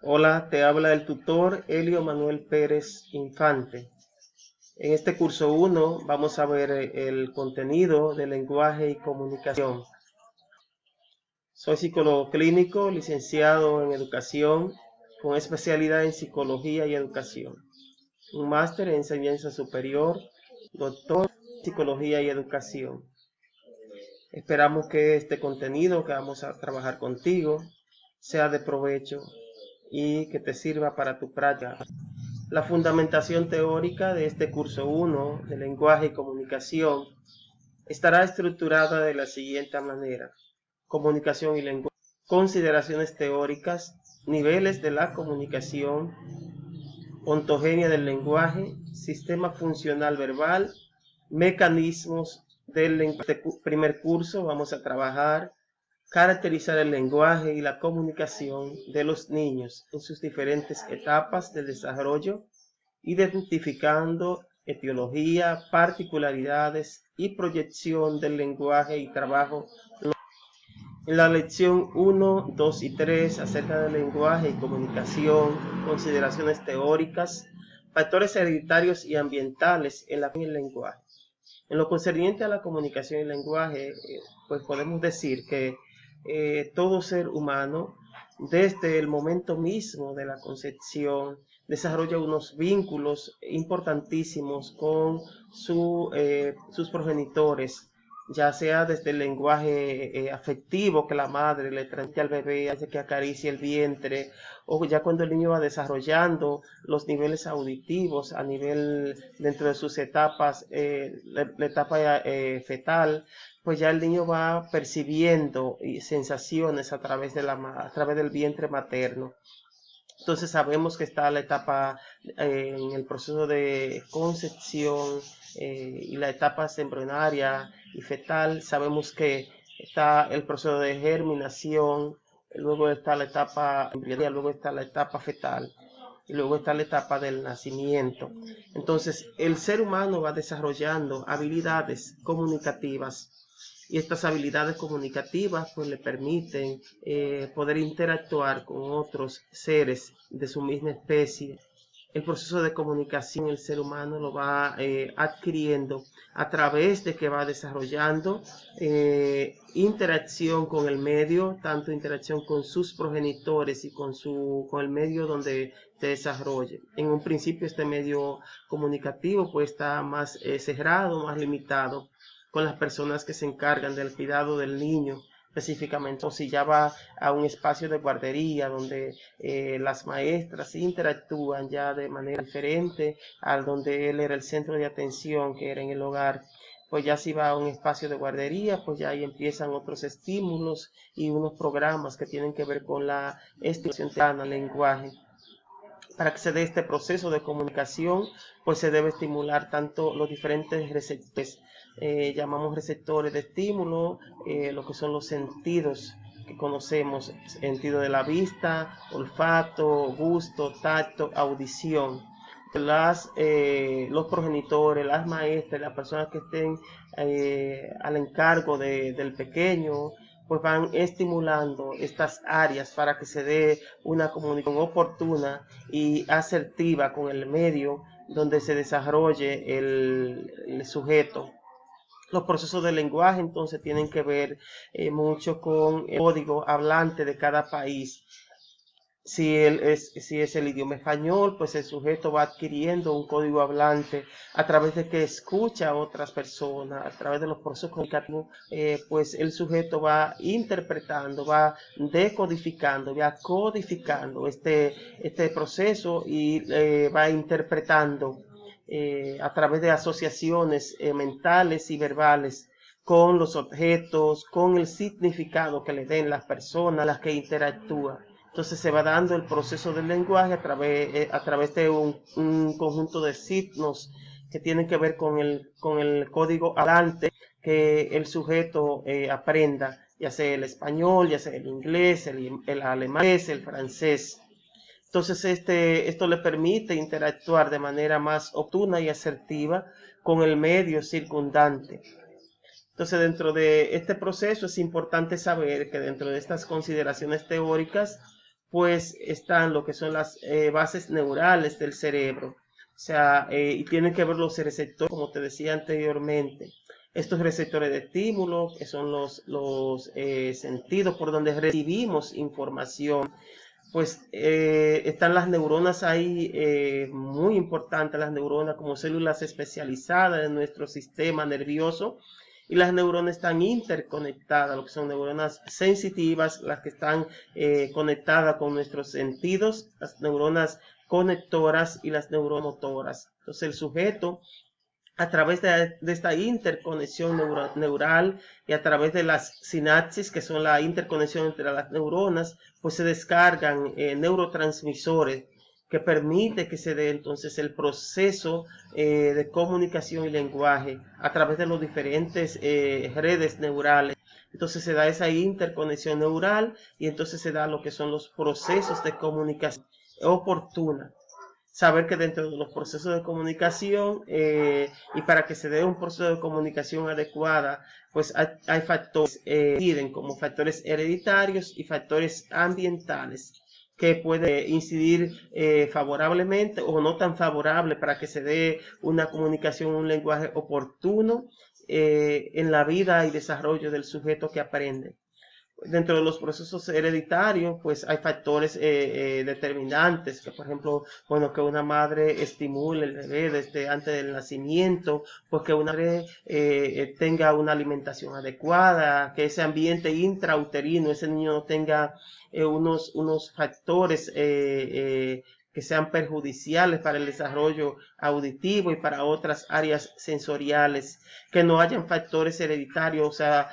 Hola, te habla el tutor Elio Manuel Pérez Infante. En este curso 1 vamos a ver el contenido de lenguaje y comunicación. Soy psicólogo clínico, licenciado en educación, con especialidad en psicología y educación. Un máster en enseñanza superior, doctor en psicología y educación. Esperamos que este contenido que vamos a trabajar contigo sea de provecho y que te sirva para tu práctica. La fundamentación teórica de este curso 1 de lenguaje y comunicación estará estructurada de la siguiente manera: comunicación y lenguaje, consideraciones teóricas, niveles de la comunicación, ontogenia del lenguaje, sistema funcional verbal, mecanismos del lenguaje. Este primer curso vamos a trabajar caracterizar el lenguaje y la comunicación de los niños en sus diferentes etapas de desarrollo, identificando etiología, particularidades y proyección del lenguaje y trabajo. En la lección 1, 2 y 3 acerca del lenguaje y comunicación, consideraciones teóricas, factores hereditarios y ambientales en el lenguaje. En lo concerniente a la comunicación y el lenguaje, pues podemos decir que todo ser humano, desde el momento mismo de la concepción, desarrolla unos vínculos importantísimos con sus progenitores, ya sea desde el lenguaje afectivo que la madre le transmite al bebé, hace que acaricie el vientre, o ya cuando el niño va desarrollando los niveles auditivos a nivel dentro de sus etapas, la etapa fetal, pues ya el niño va percibiendo sensaciones a través del vientre materno. Entonces sabemos que está la etapa en el proceso de concepción y la etapa embrionaria y fetal. Sabemos que está el proceso de germinación, luego está la etapa embrionaria, luego está la etapa fetal y luego está la etapa del nacimiento. Entonces el ser humano va desarrollando habilidades comunicativas y estas habilidades comunicativas pues le permiten poder interactuar con otros seres de su misma especie. El proceso de comunicación el ser humano lo va adquiriendo a través de que va desarrollando interacción con el medio, tanto interacción con sus progenitores y con el medio donde se desarrolle. En un principio este medio comunicativo pues está más cerrado, más limitado con las personas que se encargan del cuidado del niño específicamente, o si ya va a un espacio de guardería donde las maestras interactúan ya de manera diferente al donde él era el centro de atención, que era en el hogar. Pues ya si va a un espacio de guardería, pues ya ahí empiezan otros estímulos y unos programas que tienen que ver con la estimulación del lenguaje. Para que se dé este proceso de comunicación, pues se debe estimular tanto los diferentes receptores, llamamos receptores de estímulo, lo que son los sentidos que conocemos, sentido de la vista, olfato, gusto, tacto, audición. Los progenitores, las maestras, las personas que estén al encargo del pequeño, pues van estimulando estas áreas para que se dé una comunicación oportuna y asertiva con el medio donde se desarrolle el sujeto. Los procesos de lenguaje entonces tienen que ver mucho con el código hablante de cada país. Si es el idioma español, pues el sujeto va adquiriendo un código hablante a través de que escucha a otras personas, a través de los procesos comunicativos, pues el sujeto va interpretando, va decodificando, va codificando este proceso y va interpretando a través de asociaciones mentales y verbales con los objetos, con el significado que le den las personas a las que interactúa. Entonces se va dando el proceso del lenguaje a través de un conjunto de signos que tienen que ver con el código hablante que el sujeto aprenda, ya sea el español, ya sea el inglés, el alemán, el francés. Entonces esto le permite interactuar de manera más oportuna y asertiva con el medio circundante. Entonces, dentro de este proceso es importante saber que dentro de estas consideraciones teóricas, pues están lo que son las bases neurales del cerebro. O sea, y tienen que ver los receptores, como te decía anteriormente. Estos receptores de estímulo, que son los sentidos por donde recibimos información, pues están las neuronas ahí, muy importantes las neuronas como células especializadas en nuestro sistema nervioso, y las neuronas están interconectadas, lo que son neuronas sensitivas, las que están conectadas con nuestros sentidos, las neuronas conectoras y las neuromotoras. Entonces el sujeto, a través de esta interconexión neural y a través de las sinapsis, que son la interconexión entre las neuronas, pues se descargan neurotransmisores que permite que se dé entonces el proceso de comunicación y lenguaje a través de los diferentes redes neurales. Entonces se da esa interconexión neural y entonces se da lo que son los procesos de comunicación oportuna. Saber que dentro de los procesos de comunicación y para que se dé un proceso de comunicación adecuada, pues hay factores como factores hereditarios y factores ambientales que pueden incidir favorablemente o no tan favorable para que se dé una comunicación, un lenguaje oportuno en la vida y desarrollo del sujeto que aprende. Dentro de los procesos hereditarios, pues hay factores determinantes, que por ejemplo, bueno, que una madre estimule el bebé desde antes del nacimiento, pues que una madre tenga una alimentación adecuada, que ese ambiente intrauterino, ese niño no tenga unos factores que sean perjudiciales para el desarrollo auditivo y para otras áreas sensoriales, que no hayan factores hereditarios, o sea,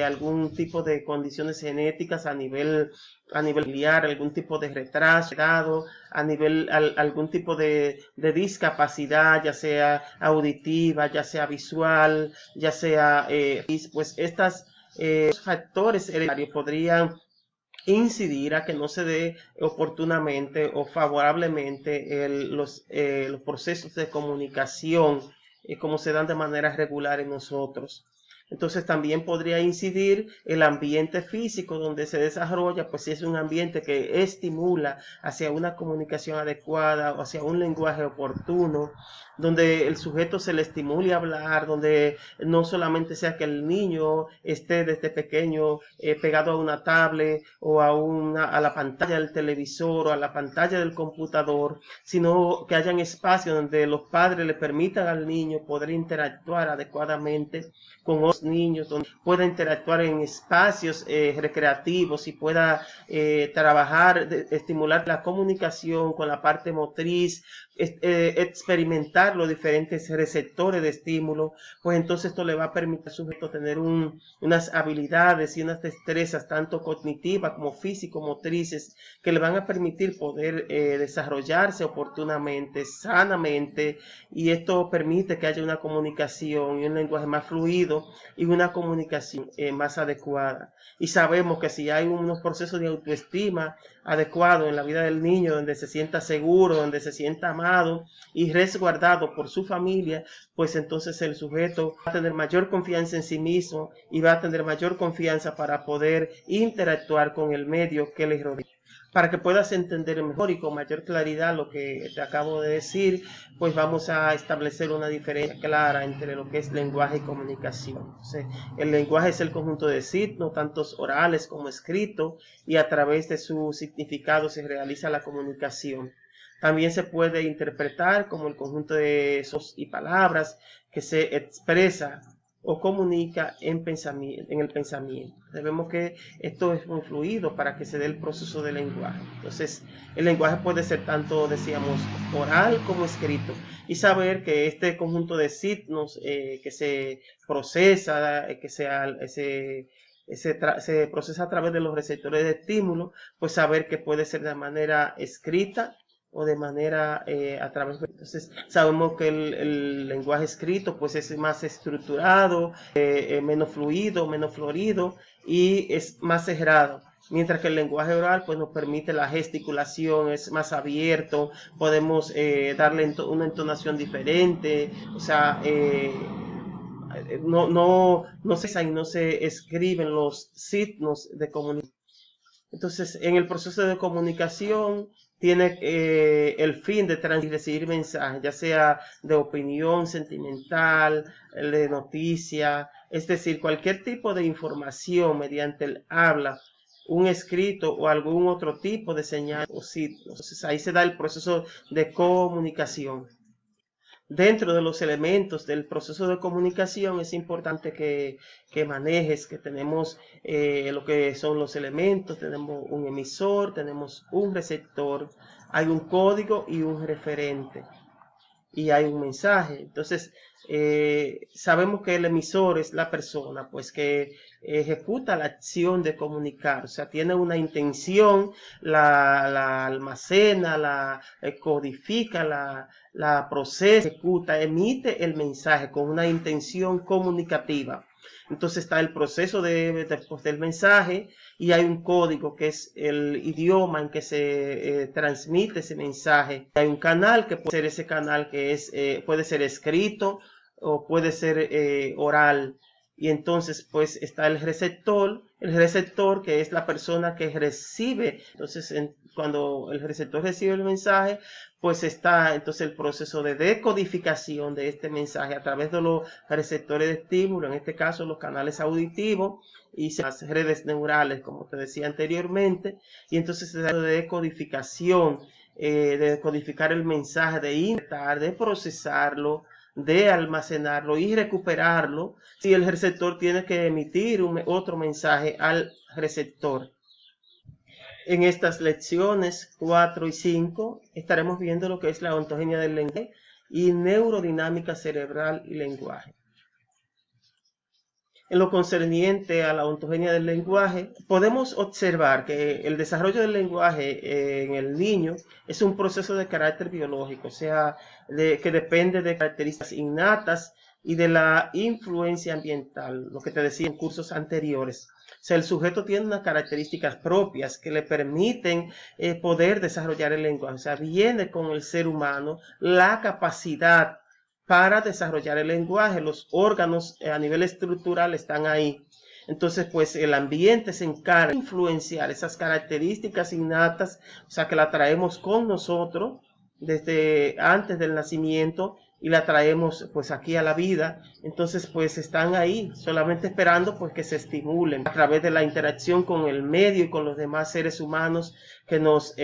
algún tipo de condiciones genéticas a nivel familiar, algún tipo de retraso, a nivel, algún tipo de discapacidad, ya sea auditiva, ya sea visual, ya sea, pues estos factores hereditarios podrían incidir a que no se dé oportunamente o favorablemente los procesos de comunicación como se dan de manera regular en nosotros. Entonces también podría incidir el ambiente físico donde se desarrolla, pues si es un ambiente que estimula hacia una comunicación adecuada o hacia un lenguaje oportuno, donde el sujeto se le estimule a hablar, donde no solamente sea que el niño esté desde pequeño pegado a una tablet o a la pantalla del televisor o a la pantalla del computador, sino que hayan espacios donde los padres le permitan al niño poder interactuar adecuadamente con otros niños, donde pueda interactuar en espacios recreativos y pueda trabajar, estimular la comunicación con la parte motriz, experimentar los diferentes receptores de estímulo, pues entonces esto le va a permitir al sujeto tener unas habilidades y unas destrezas tanto cognitivas como físico-motrices que le van a permitir poder desarrollarse oportunamente, sanamente, y esto permite que haya una comunicación y un lenguaje más fluido y una comunicación más adecuada. Y sabemos que si hay unos procesos de autoestima adecuados en la vida del niño, donde se sienta seguro, donde se sienta amado y resguardado por su familia, pues entonces el sujeto va a tener mayor confianza en sí mismo y va a tener mayor confianza para poder interactuar con el medio que le rodea. Para que puedas entender mejor y con mayor claridad lo que te acabo de decir, pues vamos a establecer una diferencia clara entre lo que es lenguaje y comunicación. Entonces, el lenguaje es el conjunto de signos, tanto orales como escritos, y a través de su significado se realiza la comunicación. También se puede interpretar como el conjunto de sonidos y palabras que se expresa o comunica en el pensamiento. Debemos que esto es muy fluido para que se dé el proceso del lenguaje. Entonces, el lenguaje puede ser tanto, decíamos, oral como escrito. Y saber que este conjunto de signos que se procesa, se procesa a través de los receptores de estímulo, pues saber que puede ser de manera escrita o de manera a través de... Entonces sabemos que el lenguaje escrito pues es más estructurado, menos fluido, menos florido y es más cerrado. Mientras que el lenguaje oral pues nos permite la gesticulación, es más abierto, podemos darle una entonación diferente, o sea, no se escriben los signos de comunicación. Entonces, en el proceso de comunicación tiene el fin de transmitir y recibir mensajes, ya sea de opinión, sentimental, de noticia, es decir, cualquier tipo de información mediante el habla, un escrito o algún otro tipo de señal o sitio. Entonces, ahí se da el proceso de comunicación. Dentro de los elementos del proceso de comunicación es importante que manejes, que tenemos lo que son los elementos, tenemos un emisor, tenemos un receptor, hay un código y un referente y hay un mensaje. Entonces, sabemos que el emisor es la persona, pues que ejecuta la acción de comunicar, o sea, tiene una intención, la almacena, la codifica, la procesa, ejecuta, emite el mensaje con una intención comunicativa. Entonces está el proceso del mensaje y hay un código que es el idioma en que se transmite ese mensaje. Hay un canal que puede ser ese canal que es, puede ser escrito o puede ser oral. Y entonces pues está el receptor que es la persona que recibe. Entonces cuando el receptor recibe el mensaje, pues está entonces el proceso de decodificación de este mensaje a través de los receptores de estímulo, en este caso los canales auditivos y las redes neurales, como te decía anteriormente, y entonces se da de decodificación, de decodificar el mensaje, de interpretar, de procesarlo, de almacenarlo y recuperarlo si el receptor tiene que emitir otro mensaje al receptor. En estas lecciones 4 y 5 estaremos viendo lo que es la ontogenia del lenguaje y neurodinámica cerebral y lenguaje. En lo concerniente a la ontogenia del lenguaje, podemos observar que el desarrollo del lenguaje en el niño es un proceso de carácter biológico, o sea, que depende de características innatas y de la influencia ambiental, lo que te decía en cursos anteriores. O sea, el sujeto tiene unas características propias que le permiten poder desarrollar el lenguaje. O sea, viene con el ser humano la capacidad para desarrollar el lenguaje. Los órganos a nivel estructural están ahí. Entonces, pues el ambiente se encarga de influenciar esas características innatas, o sea, que la traemos con nosotros desde antes del nacimiento y la traemos pues aquí a la vida. Entonces, pues están ahí, solamente esperando pues que se estimulen a través de la interacción con el medio y con los demás seres humanos que nos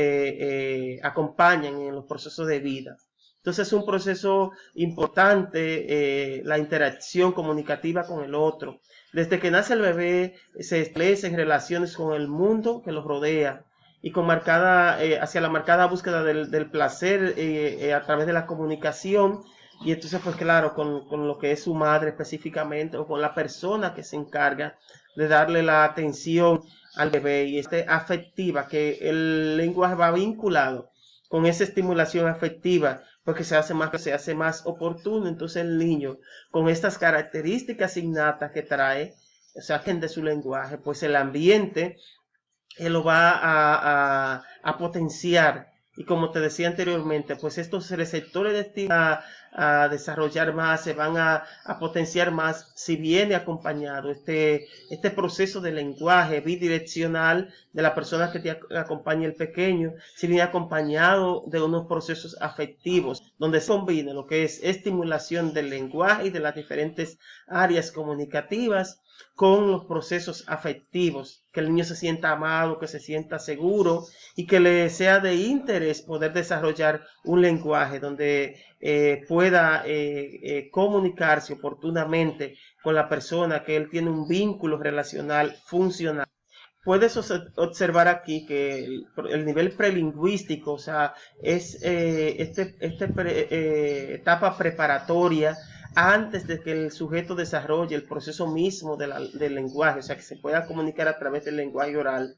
acompañan en los procesos de vida. Entonces es un proceso importante la interacción comunicativa con el otro. Desde que nace el bebé se establecen relaciones con el mundo que los rodea y con hacia la marcada búsqueda del placer a través de la comunicación. Y entonces pues claro, con lo que es su madre específicamente o con la persona que se encarga de darle la atención al bebé y afectiva, que el lenguaje va vinculado con esa estimulación afectiva, porque se hace más oportuno. Entonces el niño con estas características innatas que trae, o sea, de su lenguaje, pues el ambiente lo va a potenciar. Y como te decía anteriormente, pues estos receptores de estímulo a desarrollar más, se van a potenciar más si viene acompañado este proceso de lenguaje bidireccional de la persona que te acompaña el pequeño, si viene acompañado de unos procesos afectivos, donde se combina lo que es estimulación del lenguaje y de las diferentes áreas comunicativas con los procesos afectivos, que el niño se sienta amado, que se sienta seguro y que le sea de interés poder desarrollar un lenguaje donde pueda comunicarse oportunamente con la persona, que él tiene un vínculo relacional funcional. Puedes observar aquí que el nivel prelingüístico, o sea, es etapa preparatoria antes de que el sujeto desarrolle el proceso mismo del lenguaje, o sea, que se pueda comunicar a través del lenguaje oral.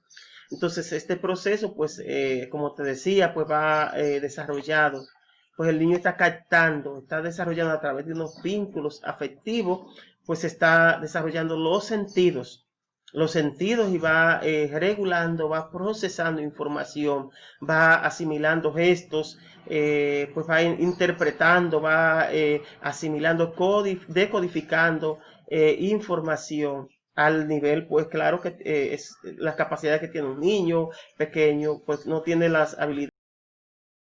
Entonces, este proceso, pues, como te decía, pues va desarrollado. Pues el niño está captando, está desarrollando a través de unos vínculos afectivos, pues está desarrollando los sentidos y va regulando, va procesando información, va asimilando gestos, pues va interpretando, va asimilando, decodificando información. al nivel, pues claro que es las capacidades que tiene un niño pequeño, pues no tiene las habilidades